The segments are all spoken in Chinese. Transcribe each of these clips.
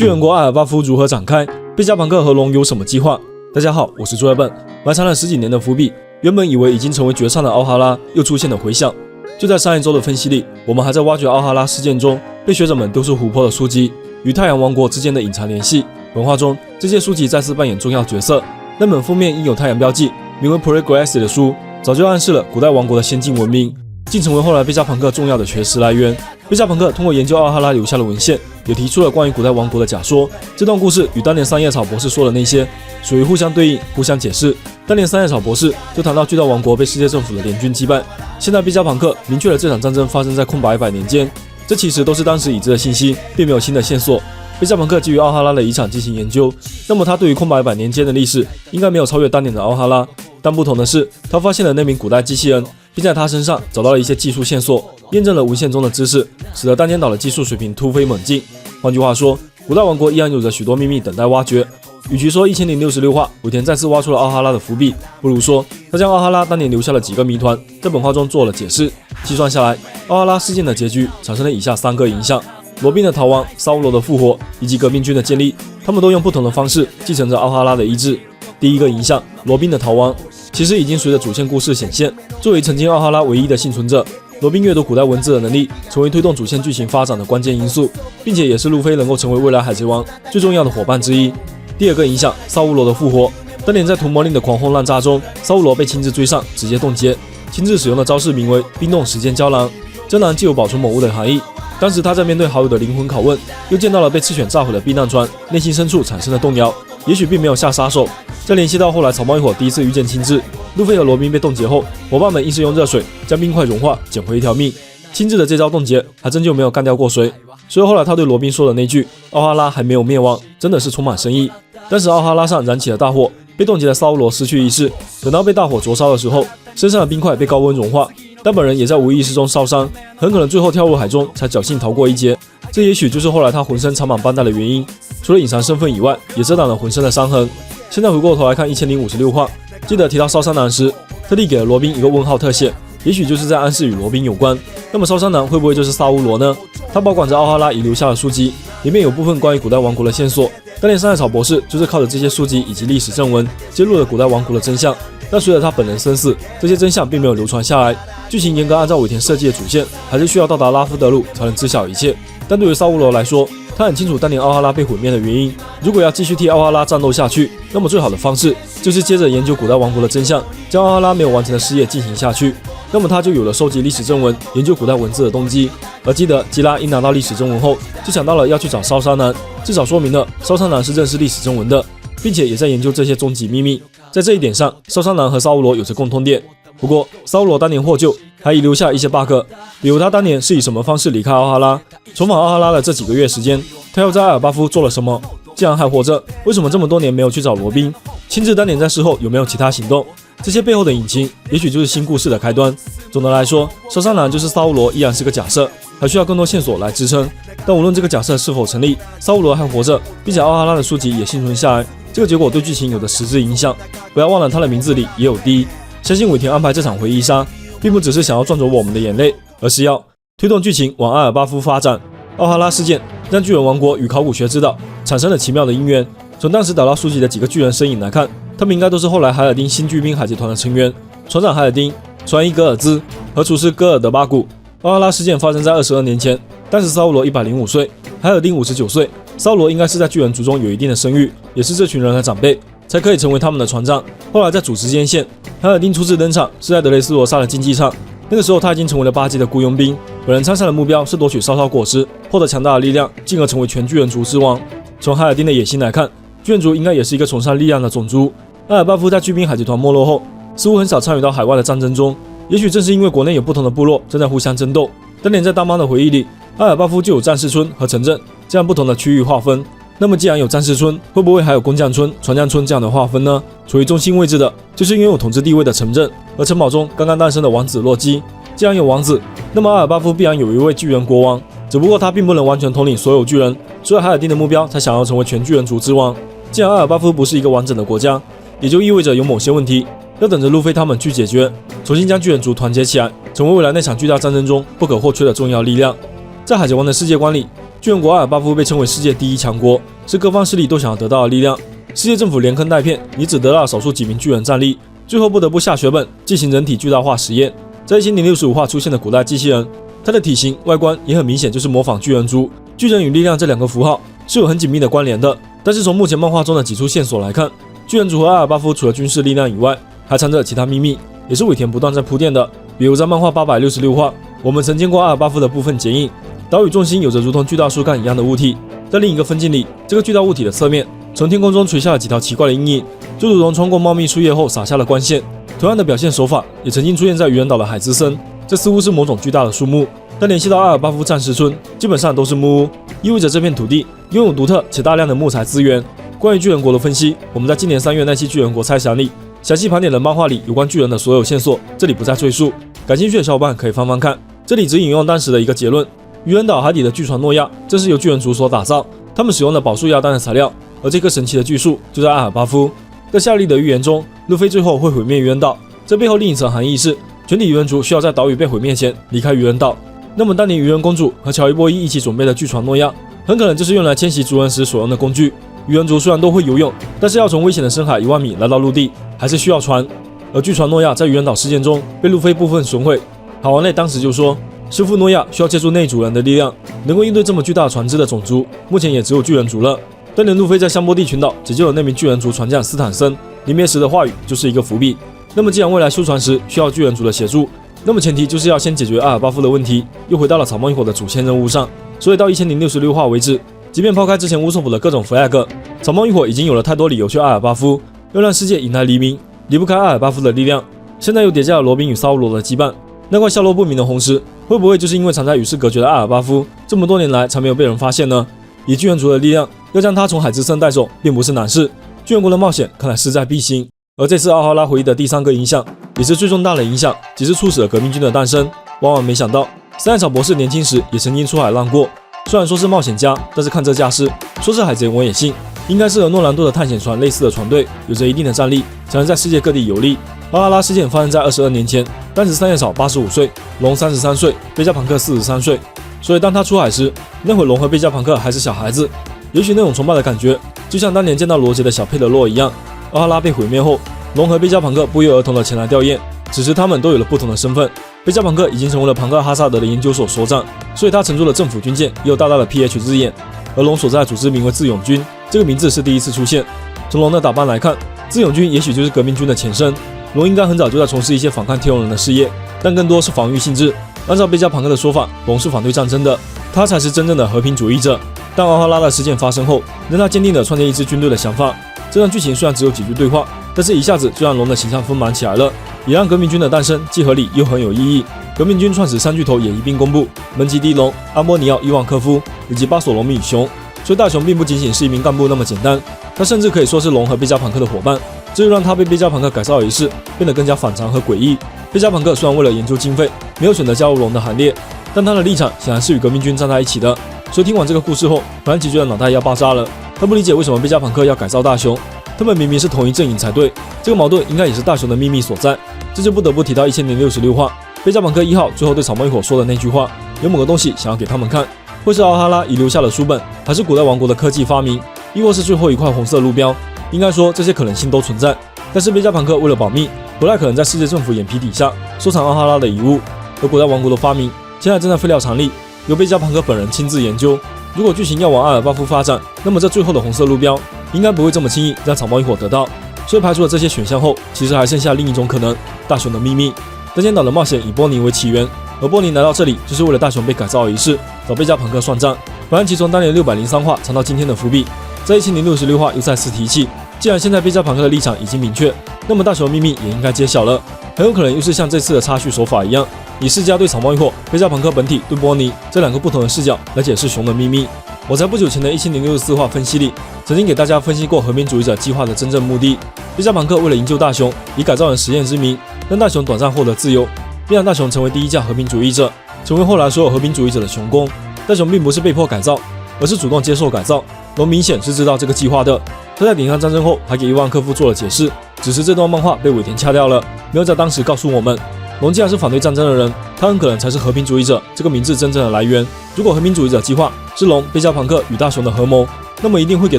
巨人国艾尔巴夫如何展开？贝加庞克和龙有什么计划？大家好，我是朱爱笨。埋藏了10几年的伏笔，原本以为已经成为绝唱的奥哈拉，又出现了回响。就在上一周的分析里，我们还在挖掘奥哈拉事件中被学者们丢出琥珀的书籍与太阳王国之间的隐藏联系。本话中，这些书籍再次扮演重要角色。那本封面印有太阳标记，名为 Progress 的书，早就暗示了古代王国的先进文明，竟成为后来贝加庞克重要的学识来源。贝加庞克通过研究奥哈拉留下的文献，也提出了关于古代王国的假说。这段故事与当年三叶草博士说的那些属于互相对应、互相解释。当年三叶草博士就谈到巨大王国被世界政府的联军击败，现在贝加庞克明确了这场战争发生在空白100年间，这其实都是当时已知的信息，并没有新的线索。贝加庞克基于奥哈拉的遗产进行研究，那么他对于空白100年间的历史应该没有超越当年的奥哈拉，但不同的是，他发现了那名古代机器人，并在他身上找到了一些技术线索，验证了文献中的知识，使得当年岛的技术水平突飞猛进。换句话说，古代王国依然有着许多秘密等待挖掘。与其说1066话尾田再次挖出了奥哈拉的伏笔，不如说他将奥哈拉当年留下的几个谜团在本话中做了解释。计算下来，奥哈拉事件的结局产生了以下3个影响：罗宾的逃亡、萨乌罗的复活以及革命军的建立，他们都用不同的方式继承着奥哈拉的意志。第一个影响，罗宾的逃亡，其实已经随着主线故事显现。作为曾经奥哈拉唯一的幸存者，罗宾阅读古代文字的能力成为推动主线剧情发展的关键因素，并且也是路飞能够成为未来海贼王最重要的伙伴之一。第二个影响，萨乌罗的复活。当年在屠魔令的狂轰滥炸中，萨乌罗被亲自追上，直接冻结，亲自使用的招式名为冰冻时间胶囊，胶囊既有保存某物的含义。当时他在面对好友的灵魂拷问，又见到了被赤犬炸毁的避难船，内心深处产生了动摇，也许并没有下杀手。再联系到后来草帽一伙第一次遇见亲自，路飞和罗宾被冻结后，伙伴们硬是用热水将冰块融化，捡回一条命。亲自的这招冻结还真就没有干掉过谁，所以后来他对罗宾说的那句奥哈拉还没有灭亡，真的是充满深意。当时奥哈拉上燃起了大火，被冻结的萨乌罗失去意识，等到被大火灼烧的时候，身上的冰块被高温融化，但本人也在无意识中烧伤，很可能最后跳入海中才侥幸逃过一劫。这也许就是后来他浑身缠满绷带的原因，除了隐藏身份以外，也遮挡了浑身的伤痕。现在回过头来看1056话，记得提到烧伤男时，特地给了罗宾一个问号特写，也许就是在暗示与罗宾有关。那么烧伤男会不会就是萨乌罗呢？他保管着奥哈拉遗留下的书籍，里面有部分关于古代王国的线索。当年三叶草博士就是靠着这些书籍以及历史正文，揭露了古代王国的真相。但随着他本人身死，这些真相并没有流传下来。剧情严格按照尾田设计的主线，还是需要到达拉夫德路才能知晓一切。但对于萨乌罗来说，他很清楚当年奥哈拉被毁灭的原因。如果要继续替奥哈拉战斗下去，那么最好的方式就是接着研究古代王国的真相，将奥哈拉没有完成的事业进行下去。那么他就有了收集历史正文、研究古代文字的动机。而基德、基拉一拿到历史正文后，就想到了要去找烧伤男，至少说明了烧伤男是认识历史正文的，并且也在研究这些终极秘密。在这一点上，烧伤男和萨乌罗有着共通点。不过，萨乌罗当年获救，还遗留下一些 bug， 比如他当年是以什么方式离开奥哈拉，重返奥哈拉的这几个月时间，他又在艾尔巴夫做了什么？既然还活着，为什么这么多年没有去找罗宾？亲自当年在事后有没有其他行动？这些背后的隐情，也许就是新故事的开端。总的来说，烧伤男就是萨乌罗依然是个假设，还需要更多线索来支撑。但无论这个假设是否成立，萨乌罗还活着，并且奥哈拉的书籍也幸存下来，这个结果对剧情有着实质影响。不要忘了他的名字里也有 D。相信尾田安排这场回忆杀，并不只是想要赚走我们的眼泪，而是要推动剧情往阿尔巴夫发展。奥哈拉事件让巨人王国与考古学之岛产生了奇妙的因缘。从当时找到书籍的几个巨人身影来看，他们应该都是后来海尔丁新巨兵海贼团的成员，船长海尔丁、船医戈尔兹和厨师戈尔德巴古。奥哈拉事件发生在22年前，当时萨乌罗105岁，海尔丁59岁。萨乌罗应该是在巨人族中有一定的声誉，也是这群人的长辈，才可以成为他们的船长。后来在主支线线，海尔丁初次登场是在德雷斯罗萨的竞技场，那个时候他已经成为了8级的雇佣兵，本人参赛的目标是夺取烧烧果实，获得强大的力量，进而成为全巨人族之王。从海尔丁的野心来看，巨人族应该也是一个崇尚力量的种族。艾尔巴夫在巨兵海贼团没落后，似乎很少参与到海外的战争中，也许正是因为国内有不同的部落正在互相争斗。当年在大妈的回忆里，艾尔巴夫就有战士村和城镇这样不同的区域划分。那么既然有战士村，会不会还有工匠村、船匠村这样的划分呢？处于中心位置的就是拥有统治地位的城镇，而城堡中刚刚诞生的王子洛基。既然有王子，那么阿尔巴夫必然有一位巨人国王，只不过他并不能完全统领所有巨人，所以海尔丁的目标才想要成为全巨人族之王。既然阿尔巴夫不是一个完整的国家，也就意味着有某些问题要等着路飞他们去解决，重新将巨人族团结起来，成为未来那场巨大战争中不可或缺的重要力量。在海贼王的世界观里，巨人国阿尔巴夫被称为世界第一强国，是各方势力都想要得到的力量。世界政府连坑带骗，也只得到了少数几名巨人战力，最后不得不下血本进行人体巨大化实验。在1065话出现的古代机器人，它的体型、外观也很明显就是模仿巨人族。巨人与力量这两个符号是有很紧密的关联的，但是从目前漫画中的几处线索来看，巨人族和阿尔巴夫除了军事力量以外，还掺着其他秘密，也是尾田不断在铺垫的。比如在漫画866话，我们曾见过阿尔巴夫的部分剪影，岛屿中心有着如同巨大树干一样的物体，在另一个分镜里，这个巨大物体的侧面从天空中垂下了几条奇怪的阴影，就如同穿过茂密树叶后洒下了光线。同样的表现手法也曾经出现在愚人岛的海之森，这似乎是某种巨大的树木，但联系到阿尔巴夫战士村，基本上都是木屋，意味着这片土地拥有独特且大量的木材资源。关于巨人国的分析，我们在今年3月那期巨人国猜想里详细盘点了漫画里有关巨人的所有线索，这里不再赘述，感兴趣的小伙伴可以翻翻看。这里只引用当时的一个结论：愚人岛海底的巨船诺亚正是由巨人族所打造，他们使用了宝树亚丹的材料，而这棵神奇的巨树就在阿尔巴夫。在夏利的预言中，路飞最后会毁灭愚人岛，这背后另一层含义是，全体愚人族需要在岛屿被毁灭前离开愚人岛。那么当年愚人公主和乔伊波伊一起准备的巨船诺亚，很可能就是用来迁徙族人时所用的工具。愚人族虽然都会游泳，但是要从危险的深海1万米来到陆地，还是需要船。而巨船诺亚在愚人岛事件中被路飞部分损毁，海王类当时就说，师傅诺亚需要借助内族人的力量，能够应对这么巨大船只的种族，目前也只有巨人族了。当年路飞在香波地群岛解救了那名巨人族船将斯坦森，临别时的话语就是一个伏笔。那么既然未来修船时需要巨人族的协助，那么前提就是要先解决阿尔巴夫的问题，又回到了草帽一伙的主线任务上。所以到1066话为止，即便抛开之前乌索普的各种 flag， 草帽一伙已经有了太多理由去阿尔巴夫，要让世界迎来黎明，离不开阿尔巴夫的力量。现在又叠加了罗宾与萨乌罗的羁绊，那块下落不明的红石，会不会就是因为藏在与世隔绝的阿尔巴夫，这么多年来才没有被人发现呢？以巨人族的力量，要将他从海之森带走，并不是难事。巨人国的冒险看来势在必行。而这次奥哈拉回忆的第3个影响，也是最重大的影响，即是促使了革命军的诞生。万万没想到，斯坦草博士年轻时也曾经出海浪过，虽然说是冒险家，但是看这架势，说是海贼我也信，应该是和诺兰多的探险船类似的船队，有着一定的战力，才能在世界各地游历。奥哈拉事件发生在22年前，当时三叶草85岁，龙33岁，贝加庞克43岁。所以当他出海时，那会龙和贝加庞克还是小孩子，也许那种崇拜的感觉，就像当年见到罗杰的小佩德洛一样。奥哈拉被毁灭后，龙和贝加庞克不约而同的前来吊唁，此时他们都有了不同的身份。贝加庞克已经成为了庞克哈萨德的研究所所长，所以他乘坐了政府军舰，也有大大的 PH 字眼。而龙所在的组织名为自勇军，这个名字是第一次出现。从龙的打扮来看，自勇军也许就是革命军的前身。龙应该很早就在从事一些反抗天龙人的事业，但更多是防御性质。按照贝加庞克的说法，龙是反对战争的，他才是真正的和平主义者。但奥哈拉的事件发生后，让他坚定了创建一支军队的想法。这段剧情虽然只有几句对话，但是一下子就让龙的形象丰满起来了，也让革命军的诞生既合理又很有意义。革命军创始3巨头也一并公布：门吉迪龙、阿波尼奥·伊万科夫以及巴索罗米熊。所以大雄并不仅仅是一名干部那么简单，他甚至可以说是龙和贝加庞克的伙伴。这就让他被贝加庞克改造一事变得更加反常和诡异。贝加庞克虽然为了研究经费，没有选择加入龙的行列，但他的立场显然是与革命军站在一起的。所以听完这个故事后，弗兰奇觉得脑袋要爆炸了。他不理解为什么贝加庞克要改造大雄，他们明明是同一阵营才对。这个矛盾应该也是大雄的秘密所在。这就不得不提到1066话，贝加庞克1号最后对草帽一伙说的那句话：有某个东西想要给他们看，会是奥哈拉遗留下的书本，还是古代王国的科技发明，亦或是最后一块红色路标？应该说这些可能性都存在。但是贝加庞克为了保密，不太可能在世界政府眼皮底下收藏奥哈拉的遗物。而古代王国的发明现在正在废料厂里，由贝加庞克本人亲自研究。如果剧情要往阿尔巴夫发展，那么这最后的红色路标应该不会这么轻易让草帽一伙得到。所以排除了这些选项后，其实还剩下另一种可能：大雄的秘密。登仙岛的冒险以波尼为起源，而波尼来到这里就是为了大雄被改造一事，找贝加庞克算账。弗兰奇从当年603话藏到今天的伏笔，在1066话又再次提起。既然现在贝加庞克的立场已经明确，那么大雄的秘密也应该揭晓了。很有可能又是像这次的插叙手法一样，以世家对草帽一伙、贝加庞克本体对波尼这2个不同的视角来解释熊的秘密。我在不久前的1064话分析里，曾经给大家分析过和平主义者计划的真正目的。贝加庞克为了营救大雄，以改造人实验之名，让大雄短暂获得自由，并让大雄成为第一架和平主义者，成为后来所有和平主义者的雄弓。大雄并不是被迫改造，而是主动接受改造。龙明显是知道这个计划的，他在顶上战争后还给伊万科夫做了解释，只是这段漫画被尾田掐掉了，没有在当时告诉我们。龙既然是反对战争的人，他很可能才是和平主义者这个名字真正的来源。如果和平主义者计划是龙、贝加庞克与大雄的合谋，那么一定会给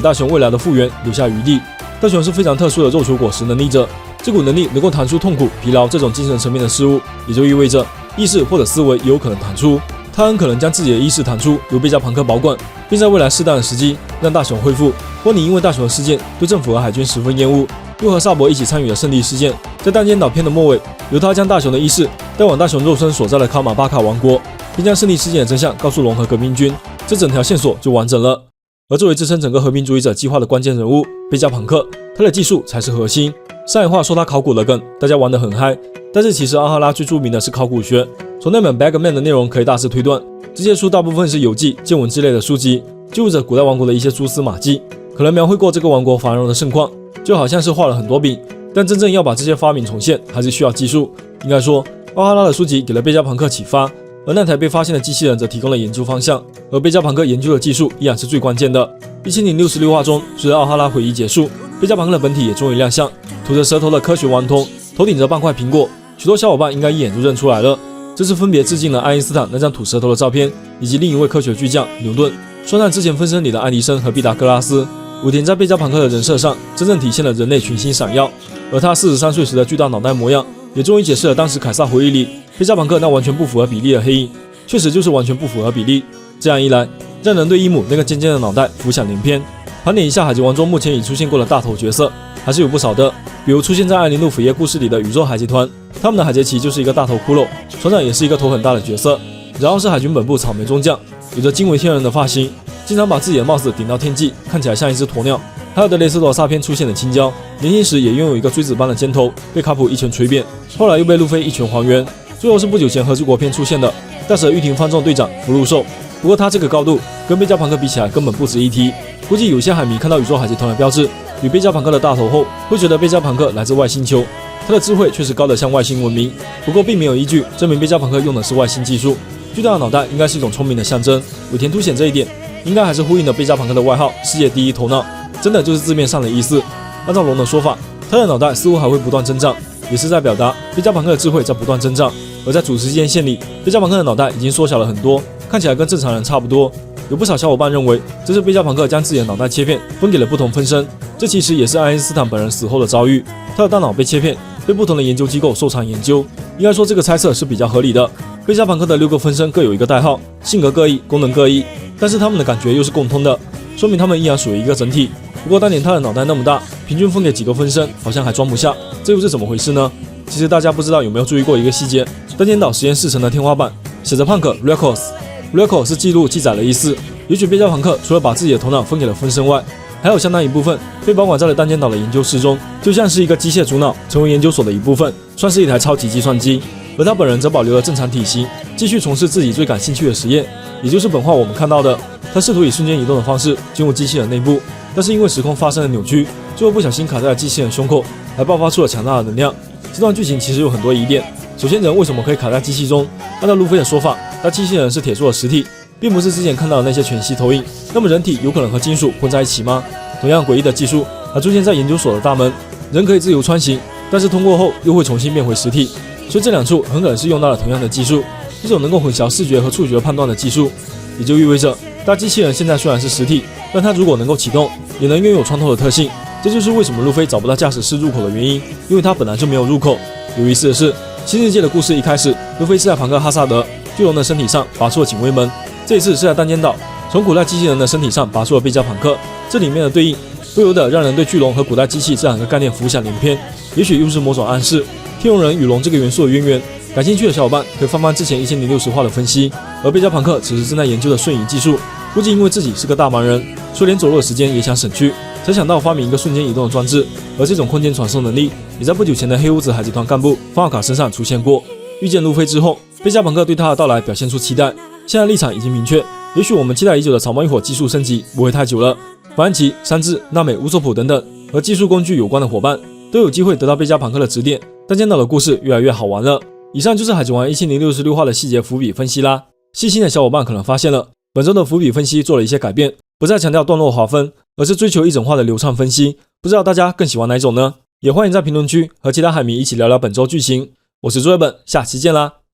大雄未来的复原留下余地。大雄是非常特殊的肉球果实能力者，这股能力能够弹出痛苦、疲劳这种精神层面的事物，也就意味着意识或者思维也有可能弹出。他很可能将自己的意识弹出，由贝加庞克保管，并在未来适当的时机让大雄恢复。或你因为大雄的事件对政府和海军十分厌恶，又和萨博一起参与了胜利事件，在弹尖岛片的末尾，由他将大雄的意识带往大雄肉身所在的卡马巴卡王国，并将胜利事件的真相告诉龙和革命军，这整条线索就完整了。而作为支撑整个和平主义者计划的关键人物，贝加庞克，他的技术才是核心。上一话说他考古的梗，大家玩得很嗨，但是其实奥哈拉最著名的是考古学。从那本 Bagman 的内容可以大致推断，这些书大部分是游记、见闻之类的书籍，记录着古代王国的一些蛛丝马迹，可能描绘过这个王国繁荣的盛况，就好像是画了很多饼。但真正要把这些发明重现，还是需要技术。应该说，奥哈拉的书籍给了贝加庞克启发，而那台被发现的机器人则提供了研究方向。而贝加庞克研究的技术依然是最关键的。1066话中，随着奥哈拉会议结束，贝加庞克的本体也终于亮相，吐着舌头的科学顽童，头顶着半块苹果，许多小伙伴应该一眼就认出来了。这是分别致敬了爱因斯坦那张吐舌头的照片，以及另一位科学巨匠牛顿，双上之前分身里的爱迪生和毕达哥拉斯。武田在贝加庞克的人设上，真正体现了人类群星闪耀，而他43岁时的巨大脑袋模样，也终于解释了当时凯撒回忆里贝加庞克那完全不符合比例的黑影，确实就是完全不符合比例。这样一来，让人对伊姆那个尖尖的脑袋浮想联翩。盘点一下海贼王中目前已出现过的大头角色，还是有不少的，比如出现在艾琳路腐叶故事里的宇宙海贼团，他们的海贼旗就是一个大头骷髅，船长也是一个头很大的角色。然后是海军本部草莓中将，有着惊为天人的发型，经常把自己的帽子顶到天际，看起来像一只鸵鸟。还有德雷斯罗萨篇出现的青椒，年轻时也拥有一个锥子般的尖头，被卡普一拳锤扁，后来又被路飞一拳还原。最后是不久前和之国篇出现的带着玉庭方众队长福禄寿，不过他这个高度跟贝加庞克比起来根本不值一提。估计有些海迷看到宇宙海贼团的标志与贝加庞克的大头后，会觉得贝加庞克来自外星球，他的智慧确实高得像外星文明，不过并没有依据证明贝加庞克用的是外星技术。巨大的脑袋应该是一种聪明的象征，尾田凸显这一点，应该还是呼应了贝加庞克的外号世界第一头脑，真的就是字面上的意思。按照龙的说法，他的脑袋似乎还会不断增长，也是在表达贝加庞克的智慧在不断增长。而在主时间线里，贝加庞克的脑袋已经缩小了很多，看起来跟正常人差不多。有不少小伙伴认为这是贝加庞克将自己的脑袋切片分给了不同分身，这其实也是爱因斯坦本人死后的遭遇，他的大脑被切片，被不同的研究机构收藏研究。应该说这个猜测是比较合理的。贝加庞克的6个分身各有一个代号，性格各异，功能各异，但是他们的感觉又是共通的，说明他们依然属于一个整体。不过当年他的脑袋那么大，平均分给几个分身好像还装不下，这又是怎么回事呢？其实大家不知道有没有注意过一个细节，单间岛实验室层的天花板写着 Punk Records，Record 是记录记载的意思。也许贝加庞克除了把自己的头脑分给了分身外，还有相当一部分被保管在了单间岛的研究室中，就像是一个机械主脑，成为研究所的一部分，算是一台超级计算机。而他本人则保留了正常体型，继续从事自己最感兴趣的实验，也就是本画我们看到的，他试图以瞬间移动的方式进入机器人内部，但是因为时空发生了扭曲，最后不小心卡在了机器人胸口，还爆发出了强大的能量。这段剧情其实有很多疑点。首先，人为什么可以卡在机器中？按照路飞的说法，那机器人是铁做的实体，并不是之前看到的那些全息投影。那么人体有可能和金属混在一起吗？同样诡异的技术还出现在研究所的大门，人可以自由穿行，但是通过后又会重新变回实体。所以这两处很可能是用到了同样的技术，一种能够混淆视觉和触觉判断的技术。也就意味着，大机器人现在虽然是实体，但它如果能够启动，也能拥有穿透的特性。这就是为什么路飞找不到驾驶室入口的原因，因为它本来就没有入口。有意思的是，新世界的故事一开始，路飞是在庞克哈萨德巨龙的身体上拔出了警卫门，这一次是在单间岛从古代机器人的身体上拔出了贝加庞克。这里面的对应不由得让人对巨龙和古代机器这两个概念浮想联翩，也许又是某种暗示。天龙人与龙这个元素的渊源，感兴趣的小伙伴可以翻翻之前1060话的分析。而贝加庞克此时正在研究的瞬移技术，估计因为自己是个大忙人，所以连走路的时间也想省去，才想到发明一个瞬间移动的装置。而这种空间传送能力也在不久前的黑屋子海贼团干部方奥卡身上出现过。遇见路飞之后，贝加庞克对他的到来表现出期待，现在立场已经明确，也许我们期待已久的草帽一伙技术升级不会太久了。法兰奇、山治、娜美、乌索普等等和技术工具有关的伙伴都有机会得到贝加庞克的指点，单间岛的故事越来越好玩了。以上就是海贼王1066话的细节伏笔分析啦。细心的小伙伴可能发现了，本周的伏笔分析做了一些改变，不再强调段落划分，而是追求一整话的流畅分析。不知道大家更喜欢哪种呢？也欢迎在评论区和其他海迷一起聊聊本周剧情。我是朱日本，下期见啦！